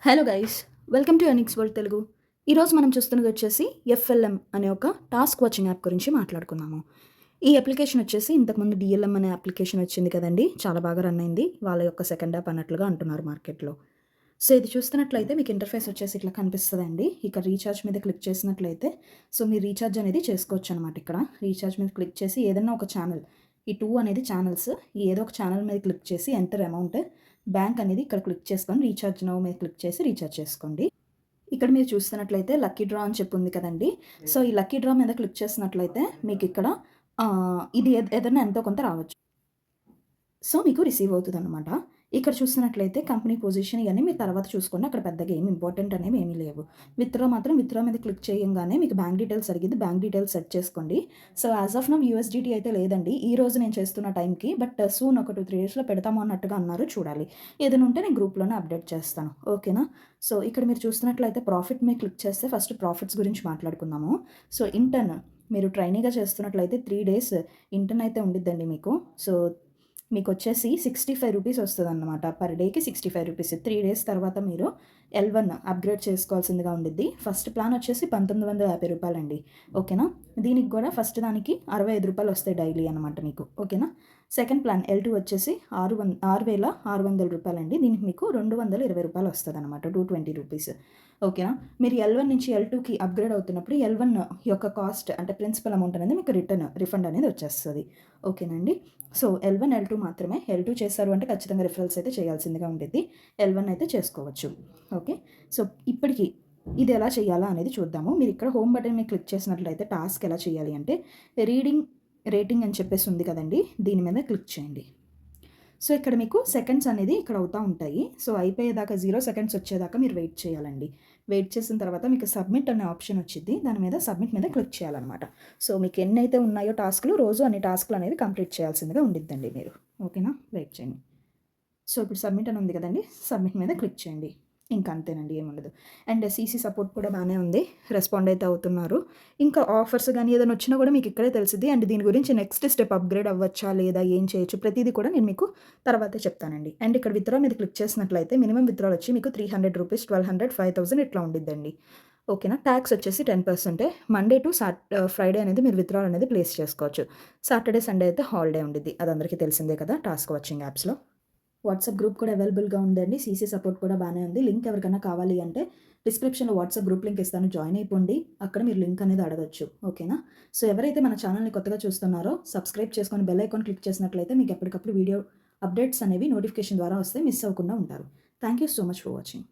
Hello guys, welcome to ఎనిక్స్ world Telugu. ఈరోజు మనం చూస్తున్నది వచ్చేసి ఎఫ్ఎల్ఎం అనే ఒక టాస్క్ వాచింగ్ యాప్ గురించి మాట్లాడుకుందాము. ఈ అప్లికేషన్ వచ్చేసి ఇంతకుముందు డిఎల్ఎం అనే అప్లికేషన్ వచ్చింది కదండి, చాలా బాగా రన్ అయింది. వాళ్ళ యొక్క సెకండ్ యాప్ అన్నట్లుగా అంటున్నారు మార్కెట్లో. సో ఇది చూస్తున్నట్లయితే మీకు ఇంటర్ఫేస్ వచ్చేసి ఇట్లా కనిపిస్తుందండి. ఇక్కడ రీఛార్జ్ మీద క్లిక్ చేసినట్లయితే సో మీరు రీఛార్జ్ అనేది చేసుకోవచ్చు అనమాట. ఇక్కడ రీఛార్జ్ మీద క్లిక్ చేసి ఏదైనా ఒక ఛానల్, ఈ టూ అనేది ఛానల్స్, ఏదో ఒక ఛానల్ మీద క్లిక్ చేసి ఎంటర్ అమౌంట్ బ్యాంక్ అనేది ఇక్కడ క్లిక్ చేసుకొని రీఛార్జ్ నౌ మీద క్లిక్ చేసి రీఛార్జ్ చేసుకోండి. ఇక్కడ మీరు చూస్తున్నట్లయితే లక్కీ డ్రా అని చెప్పింది కదండి. సో ఈ లక్కీ డ్రా మీద క్లిక్ చేసినట్లయితే మీకు ఇక్కడ ఇది ఏదైనా ఎంతో కొంత రావచ్చు. సో మీకు రిసీవ్ అవుతుందన్నమాట. ఇక్కడ చూస్తున్నట్లయితే కంపెనీ పొజిషన్ ఇవన్నీ మీరు తర్వాత చూసుకోండి. అక్కడ పెద్దగా ఏమి ఇంపార్టెంట్ అనేవి ఏమీ లేవు. విత్డ్రా మీద క్లిక్ చేయంగానే మీకు బ్యాంక్ డీటెయిల్స్ అడిగింది. బ్యాంక్ డీటెయిల్స్ సెట్ చేసుకోండి. So as of now USDT అయితే లేదండి ఈ రోజు నేను చేస్తున్న టైంకి. బట్ సూన్ ఒక 2-3 డేస్లో పెడతాము అన్నట్టుగా అన్నారు. చూడాలి, ఏదైనా ఉంటే నేను గ్రూప్లోనే అప్డేట్ చేస్తాను. ఓకేనా. సో ఇక్కడ మీరు చూస్తున్నట్లయితే ప్రాఫిట్ మీద క్లిక్ చేస్తే ఫస్ట్ ప్రాఫిట్స్ గురించి మాట్లాడుకుందాము. సో ఇంటర్న్ మీరు ట్రైనీగా చేస్తున్నట్లయితే 3 డేస్ ఇంటర్న్ అయితే ఉండిద్దండి మీకు. సో మీకు వచ్చేసి 65 రూపీస్ వస్తుందన్నమాట. పర్ డేకి 65 రూపీస్. 3 డేస్ తర్వాత మీరు L1 అప్గ్రేడ్ చేసుకోవాల్సిందిగా ఉండిద్ది. ఫస్ట్ ప్లాన్ వచ్చేసి 1950 రూపాయలండి. ఓకేనా. దీనికి కూడా ఫస్ట్ దానికి 65 రూపాయలు వస్తాయి డైలీ అనమాట మీకు. ఓకేనా. సెకండ్ ప్లాన్ L2 వచ్చేసి 6,600 రూపాయలండి. దీనికి మీకు 220 రూపాయలు వస్తుంది అనమాట, 220 రూపీస్. ఓకేనా. మీరు L1 నుంచి L2కి అప్గ్రేడ్ అవుతున్నప్పుడు L1 యొక్క కాస్ట్ అంటే ప్రిన్సిపల్ అమౌంట్ అనేది మీకు రిఫండ్ అనేది వచ్చేస్తుంది. ఓకేనండి. సో L1 L2 మాత్రమే. L2 చేశారు అంటే ఖచ్చితంగా రిఫరల్స్ అయితే చేయాల్సిందిగా ఉండేది. L1 అయితే చేసుకోవచ్చు. ఓకే. సో ఇప్పటికీ ఇది ఎలా చేయాలా అనేది చూద్దాము. మీరు ఇక్కడ హోమ్ బటన్ మీద క్లిక్ చేసినట్లయితే టాస్క్ ఎలా చేయాలి అంటే రీడింగ్ రేటింగ్ అని చెప్పేసి ఉంది కదండి, దీని మీద క్లిక్ చేయండి. సో ఇక్కడ మీకు సెకండ్స్ అనేది ఇక్కడ అవుతూ ఉంటాయి. సో అయిపోయేదాకా 0 సెకండ్స్ వచ్చేదాకా మీరు వెయిట్ చేయాలండి. వెయిట్ చేసిన తర్వాత మీకు సబ్మిట్ అనే ఆప్షన్ వచ్చింది. దాని మీద సబ్మిట్ మీద క్లిక్ చేయాలన్నమాట. సో మీకు ఎన్నైతే ఉన్నాయో టాస్క్లు, రోజు అన్ని టాస్క్లు అనేది కంప్లీట్ చేయాల్సిందిగా ఉండిద్దండి మీరు. ఓకేనా. వెయిట్ చేయండి. సో ఇప్పుడు సబ్మిట్ అని ఉంది కదండి, సబ్మిట్ మీద క్లిక్ చేయండి. ఇంకా అంతేనండి, ఏముండదు. అండ్ సీసీ సపోర్ట్ కూడా బాగానే ఉంది, రెస్పాండ్ అయితే అవుతున్నారు. ఇంకా ఆఫర్స్ కానీ ఏదైనా వచ్చినా కూడా మీకు ఇక్కడే తెలిసింది. అండ్ దీని గురించి నెక్స్ట్ స్టెప్ అప్గ్రేడ్ అవ్వచ్చా లేదా, ఏం చేయొచ్చు, ప్రతిదీ కూడా నేను మీకు తర్వాతే చెప్తానండి. అండ్ ఇక్కడ విత్డ్రా మీద క్లిక్ చేసినట్లయితే మినిమం విత్డ్రాల్ వచ్చి మీకు 300 రూపీస్, 1200, 5000 ఇట్లా ఉండిద్దండి. ఓకేనా. ట్యాక్స్ వచ్చేసి 10%. మండే టు ఫ్రైడే అనేది మీరు విత్డ్రాల్ అనేది ప్లేస్ చేసుకోవచ్చు. సాటర్డే సండే అయితే హాలిడే ఉండిద్ది, అది అందరికీ తెలిసిందే కదా టాస్క్ వాచింగ్ యాప్స్లో. వాట్సాప్ గ్రూప్ కూడా అవైలబుల్గా ఉందండి. సీసీ సపోర్ట్ కూడా బాగానే ఉంది. లింక్ ఎవరికైనా కావాలి అంటే డిస్క్రిప్షన్లో వాట్సాప్ గ్రూప్ లింక్ ఇస్తాను, జాయిన్ అయిపోండి. అక్కడ మీరు లింక్ అనేది అడగచ్చు. ఓకేనా. సో ఎవరైతే మన ఛానల్ని కొత్తగా చూస్తున్నారో సబ్స్క్రైబ్ చేసుకొని బెల్ ఐకాన్ క్లిక్ చేసినట్లయితే మీకు ఎప్పటికప్పుడు వీడియో అప్డేట్స్ అనేవి నోటిఫికేషన్ ద్వారా వస్తే మిస్ అవ్వకుండా ఉంటారు. Thank you so much for watching.